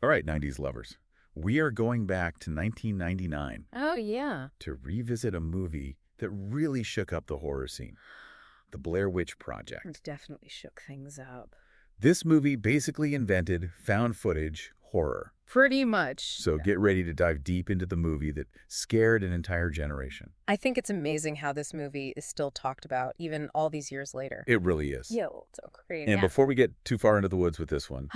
All right, 90s lovers. We are going back to 1999 Oh, yeah. to revisit a movie that really shook up the horror scene, The Blair Witch Project. It definitely shook things up. This movie basically invented found footage horror. Pretty much. So get ready to dive deep into the movie that scared an entire generation. I think it's amazing how this movie is still talked about, even all these years later. It really is. Yo, so crazy. And before we get too far into the woods with this one,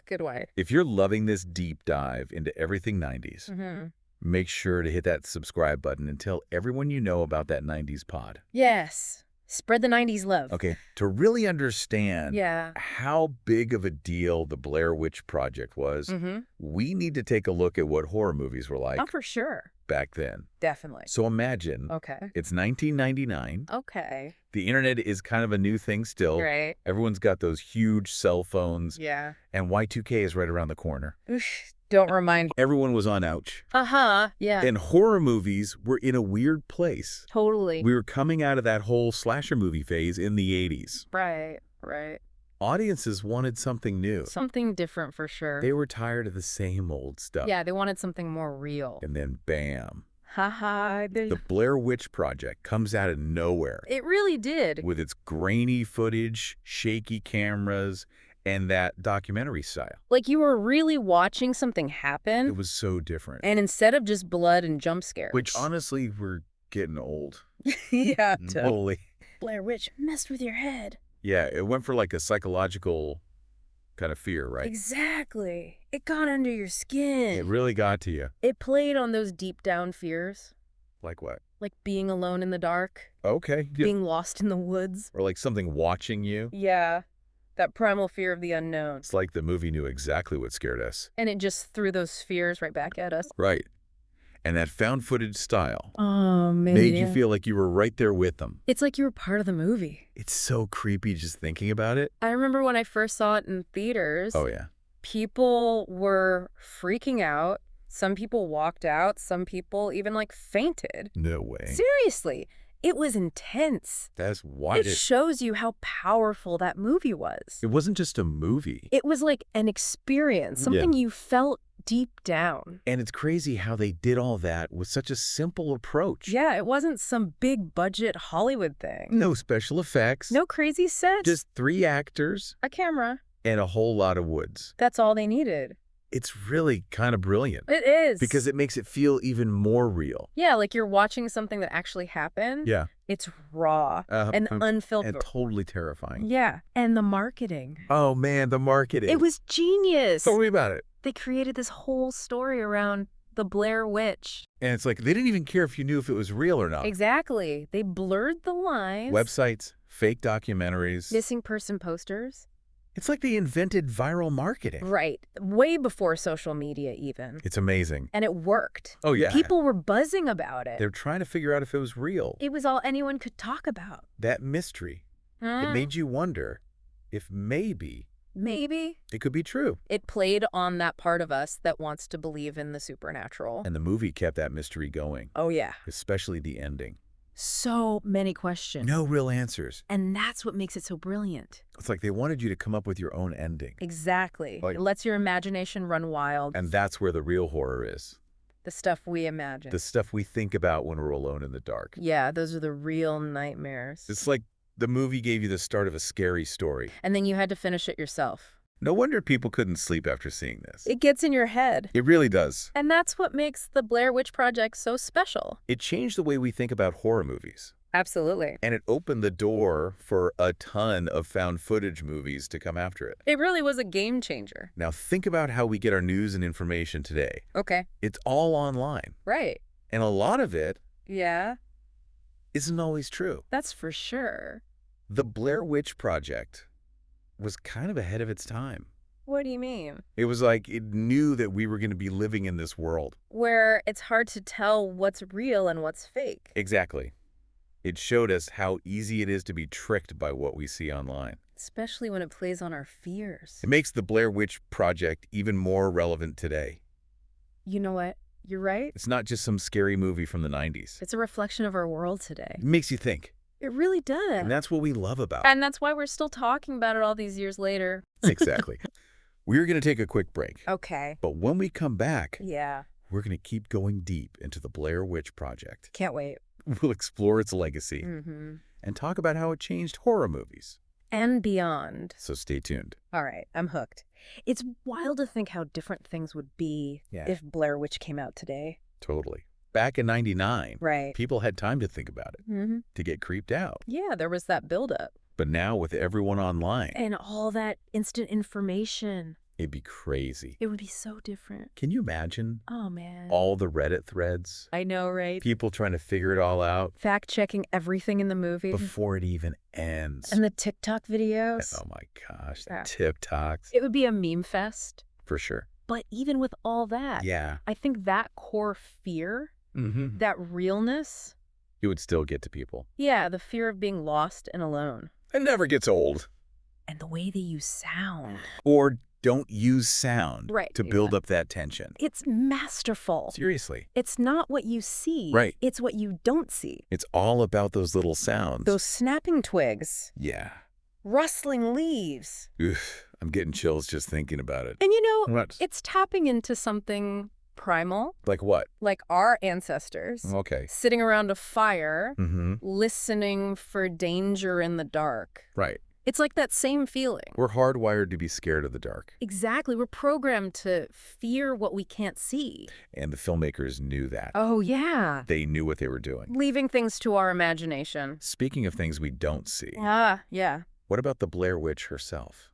Good way. if you're loving this deep dive into everything 90s, make sure to hit that subscribe button and tell everyone you know about that 90s pod. Yes. Spread the 90s love. Okay, to really understand how big of a deal the Blair Witch Project was, we need to take a look at what horror movies were like Oh, for sure. back then. Definitely. So imagine it's 1999. Okay. The internet is kind of a new thing still. Right. Everyone's got those huge cell phones. Yeah. And Y2K is right around the corner. Oof, don't remind. Everyone was on ouch. Yeah. And horror movies were in a weird place. Totally. We were coming out of that whole slasher movie phase in the 80s. Right. Audiences wanted something new. Something different for sure. They were tired of the same old stuff. Yeah, they wanted something more real. And then bam. Haha. The Blair Witch Project comes out of nowhere. It really did. With its grainy footage, shaky cameras, and that documentary style. Like you were really watching something happen. It was so different. And instead of just blood and jump scares. Which honestly, we're getting old. Yeah. Totally. Blair Witch messed with your head. Yeah, it went for like a psychological kind of fear, right? Exactly. It got under your skin. It really got to you. It played on those deep down fears. Like what? Like being alone in the dark. Okay. Yeah. Being lost in the woods. Or like something watching you. Yeah. That primal fear of the unknown. It's like the movie knew exactly what scared us. And it just threw those fears right back at us. Right. And that found footage style man. made you feel like you were right there with them. It's like you were part of the movie. It's so creepy just thinking about it. I remember when I first saw it in theaters. Oh, yeah. People were freaking out. Some people walked out. Some people even like fainted. No way. Seriously. It was intense. That's why it shows you how powerful that movie was. It wasn't just a movie. It was like an experience, something you felt deep down. And it's crazy how they did all that with such a simple approach. Yeah, it wasn't some big budget Hollywood thing. No special effects. No crazy sets. Just 3 actors. A camera. And a whole lot of woods. That's all they needed. It's really kind of brilliant. It is. Because it makes it feel even more real. Yeah, like you're watching something that actually happened. Yeah. It's raw and unfiltered. And totally terrifying. Yeah. And the marketing. Oh, man, the marketing. It was genius. Tell me about it. They created this whole story around the Blair Witch. And it's like they didn't even care if you knew if it was real or not. Exactly. They blurred the lines. Websites, fake documentaries. Missing person posters. It's like they invented viral marketing. Right. Way before social media even. It's amazing. And it worked. Oh, yeah. People were buzzing about it. They're trying to figure out if it was real. It was all anyone could talk about. That mystery. It made you wonder if maybe it could be true. It played on that part of us that wants to believe in the supernatural. And the movie kept that mystery going. Oh, yeah. Especially the ending. So many questions. No real answers. And that's what makes it so brilliant. It's like they wanted you to come up with your own ending. Exactly. It lets your imagination run wild. And that's where the real horror is. The stuff we imagine. The stuff we think about when we're alone in the dark. Yeah, those are the real nightmares. It's like the movie gave you the start of a scary story. And then you had to finish it yourself. No wonder people couldn't sleep after seeing this. It gets in your head. It really does. And that's what makes the Blair Witch Project so special. It changed the way we think about horror movies. Absolutely. And it opened the door for a ton of found footage movies to come after it. It really was a game changer. Now think about how we get our news and information today. Okay. It's all online. Right. And a lot of it isn't always true. That's for sure. The Blair Witch Project was kind of ahead of its time. What do you mean? It was like it knew that we were going to be living in this world. Where it's hard to tell what's real and what's fake. Exactly. It showed us how easy it is to be tricked by what we see online. Especially when it plays on our fears. It makes the Blair Witch Project even more relevant today. You know what? You're right. It's not just some scary movie from the 90s. It's a reflection of our world today. It makes you think. It really does. And that's what we love about it. And that's why we're still talking about it all these years later. Exactly. We're going to take a quick break. Okay. But when we come back, Yeah. we're going to keep going deep into the Blair Witch Project. Can't wait. We'll explore its legacy and talk about how it changed horror movies. And beyond. So stay tuned. All right, I'm hooked. It's wild to think how different things would be if Blair Witch came out today. Totally. Back in '99, right, people had time to think about it, to get creeped out. Yeah, there was that buildup. But now with everyone online. And all that instant information. It'd be crazy. It would be so different. Can you imagine? Oh, man. All the Reddit threads. I know, right? People trying to figure it all out. Fact-checking everything in the movie. Before it even ends. And the TikTok videos. Oh, my gosh. The TikToks. It would be a meme fest. For sure. But even with all that, I think that core fear, that realness. It would still get to people. Yeah, the fear of being lost and alone. It never gets old. And the way they use sound. Or don't use sound to build up that tension. It's masterful. Seriously. It's not what you see. Right. It's what you don't see. It's all about those little sounds. Those snapping twigs. Yeah. Rustling leaves. Oof, I'm getting chills just thinking about it. And you know, What? it's tapping into something primal. Like what? Like our ancestors. Okay. Sitting around a fire, listening for danger in the dark. Right. It's like that same feeling. We're hardwired to be scared of the dark. Exactly. We're programmed to fear what we can't see. And the filmmakers knew that. Oh, yeah. They knew what they were doing. Leaving things to our imagination. Speaking of things we don't see. Yeah. What about the Blair Witch herself?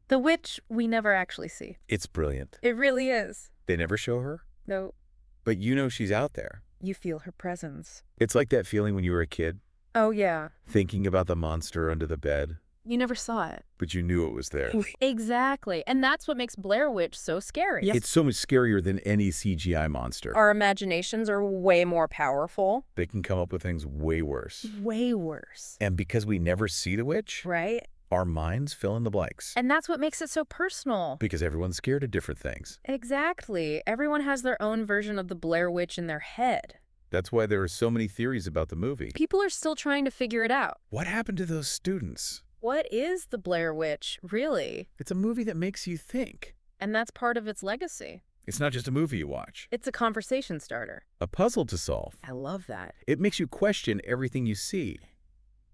The witch we never actually see. It's brilliant. It really is. They never show her? No. But you know she's out there. You feel her presence. It's like that feeling when you were a kid. Oh, yeah. Thinking about the monster under the bed. You never saw it. But you knew it was there. Exactly. And that's what makes Blair Witch so scary. It's so much scarier than any CGI monster. Our imaginations are way more powerful. They can come up with things way worse. Way worse. And because we never see the witch, right? Our minds fill in the blanks. And that's what makes it so personal. Because everyone's scared of different things. Exactly. Everyone has their own version of the Blair Witch in their head. That's why there are so many theories about the movie. People are still trying to figure it out. What happened to those students? What is the Blair Witch, really? It's a movie that makes you think. And that's part of its legacy. It's not just a movie you watch. It's a conversation starter. A puzzle to solve. I love that. It makes you question everything you see.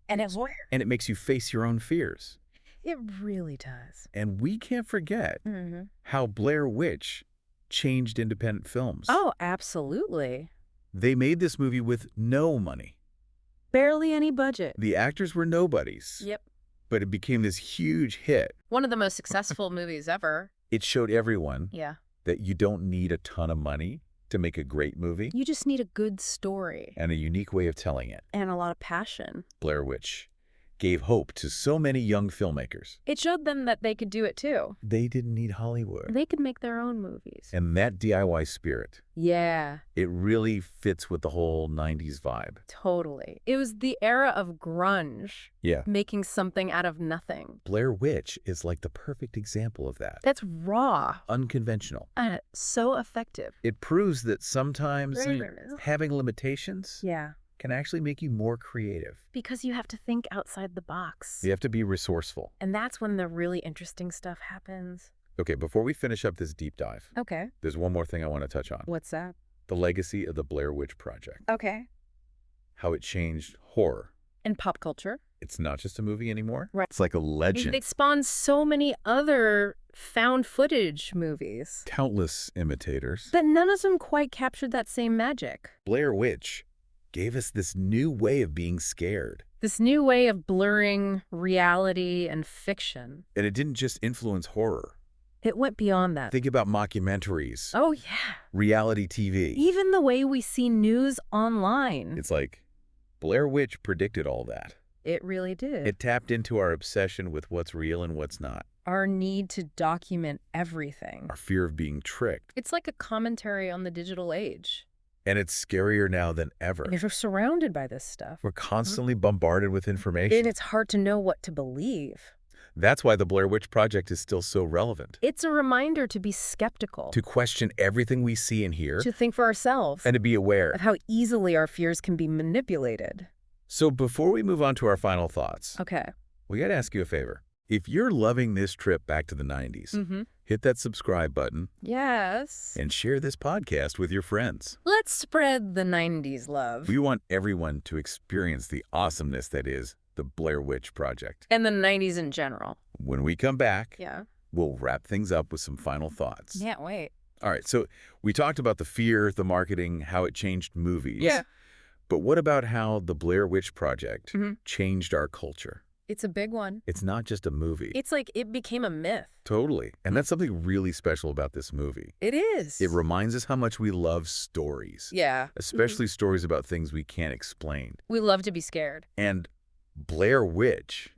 And it's weird. And it makes you face your own fears. It really does. And we can't forget how Blair Witch changed independent films. Oh, absolutely. They made this movie with no money. Barely any budget. The actors were nobodies. Yep. But it became this huge hit. One of the most successful movies ever. It showed everyone that you don't need a ton of money to make a great movie. You just need a good story. And a unique way of telling it. And a lot of passion. Blair Witch gave hope to so many young filmmakers. It showed them that they could do it too. They didn't need Hollywood. They could make their own movies. And that DIY spirit. Yeah. It really fits with the whole 90s vibe. Totally. It was the era of grunge. Yeah. Making something out of nothing. Blair Witch is like the perfect example of that. That's raw. Unconventional. And so effective. It proves that sometimes having limitations can actually make you more creative. Because you have to think outside the box. You have to be resourceful. And that's when the really interesting stuff happens. Okay, before we finish up this deep dive, there's one more thing I want to touch on. What's that? The legacy of the Blair Witch Project. Okay. How it changed horror. And pop culture. It's not just a movie anymore. Right. It's like a legend. It spawned so many other found footage movies. Countless imitators. But none of them quite captured that same magic. Blair Witch gave us this new way of being scared. This new way of blurring reality and fiction. And it didn't just influence horror. It went beyond that. Think about mockumentaries. Oh, yeah. Reality TV. Even the way we see news online. It's like Blair Witch predicted all that. It really did. It tapped into our obsession with what's real and what's not. Our need to document everything. Our fear of being tricked. It's like a commentary on the digital age. And it's scarier now than ever. And we're surrounded by this stuff. We're constantly bombarded with information. And it's hard to know what to believe. That's why the Blair Witch Project is still so relevant. It's a reminder to be skeptical. To question everything we see and hear. To think for ourselves. And to be aware of how easily our fears can be manipulated. So before we move on to our final thoughts, we got to ask you a favor. If you're loving this trip back to the 90s, hit that subscribe button. Yes. And share this podcast with your friends. Let's spread the 90s love. We want everyone to experience the awesomeness that is the Blair Witch Project. And the 90s in general. When we come back, Yeah. we'll wrap things up with some final thoughts. Can't wait. All right, so we talked about the fear, the marketing, how it changed movies. Yeah. But what about how the Blair Witch Project changed our culture? It's a big one. It's not just a movie. It's like it became a myth. Totally. And that's something really special about this movie. It is. It reminds us how much we love stories. Yeah. Especially stories about things we can't explain. We love to be scared. And Blair Witch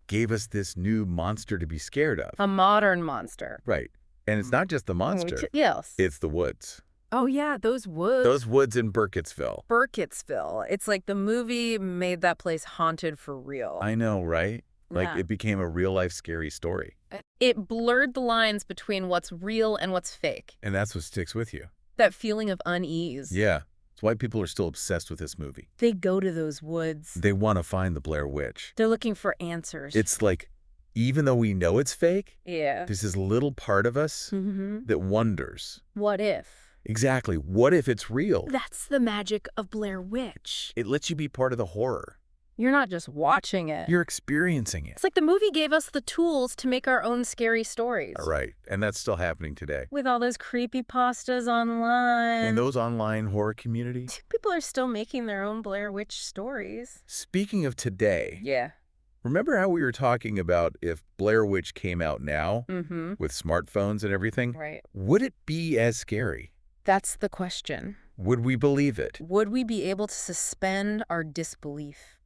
gave us this new monster to be scared of. A modern monster. Right. And it's not just the monster. Yes. It's the woods. Oh, yeah, those woods. Those woods in Burkittsville. Burkittsville. It's like the movie made that place haunted for real. I know, right? Like Yeah. it became a real-life scary story. It blurred the lines between what's real and what's fake. And that's what sticks with you. That feeling of unease. Yeah. It's why people are still obsessed with this movie. They go to those woods. They want to find the Blair Witch. They're looking for answers. It's like, even though we know it's fake, Yeah. there's this little part of us that wonders. What if? Exactly. What if it's real? That's the magic of Blair Witch. It lets you be part of the horror. You're not just watching it. You're experiencing it. It's like the movie gave us the tools to make our own scary stories. Right. And that's still happening today. With all those creepypastas online. In those online horror communities. People are still making their own Blair Witch stories. Speaking of today. Yeah. Remember how we were talking about if Blair Witch came out now with smartphones and everything? Right. Would it be as scary? That's the question. Would we believe it? Would we be able to suspend our disbelief?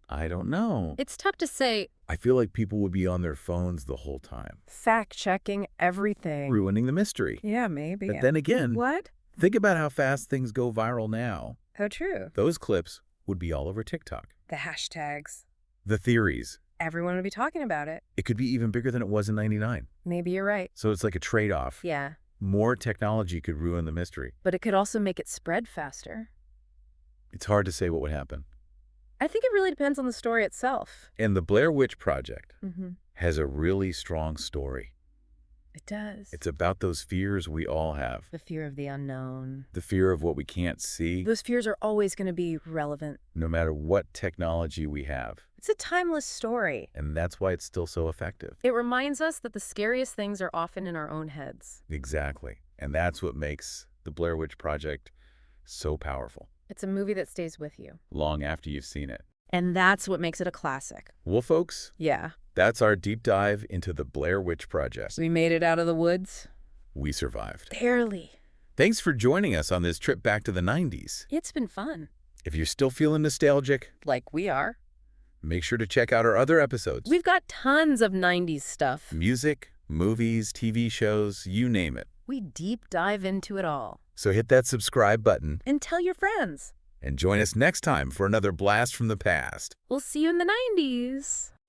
I don't know. It's tough to say. I feel like people would be on their phones the whole time. Fact-checking everything. Ruining the mystery. Yeah, maybe. But then again, What? think about how fast things go viral now. How true. Those clips would be all over TikTok. The hashtags. The theories. Everyone would be talking about it. It could be even bigger than it was in '99. Maybe you're right. So it's like a trade-off. Yeah. More technology could ruin the mystery. But it could also make it spread faster. It's hard to say what would happen. I think it really depends on the story itself. And the Blair Witch Project Mm-hmm. has a really strong story. It does. It's about those fears we all have. The fear of the unknown. The fear of what we can't see, Those fears are always going to be relevant. no matter what technology we have. It's a timeless story. And that's why it's still so effective. It reminds us that the scariest things are often in our own heads. Exactly. And that's what makes the Blair Witch Project so powerful, It's a movie that stays with you. long after you've seen it. And that's what makes it a classic. Well, folks, Yeah. that's our deep dive into the Blair Witch Project. We made it out of the woods. We survived. Barely. Thanks for joining us on this trip back to the 90s. It's been fun. If you're still feeling nostalgic, Like we are. make sure to check out our other episodes. We've got tons of 90s stuff. Music, movies, TV shows, you name it. We deep dive into it all. So hit that subscribe button And tell your friends. and join us next time for another blast from the past. We'll see you in the 90s.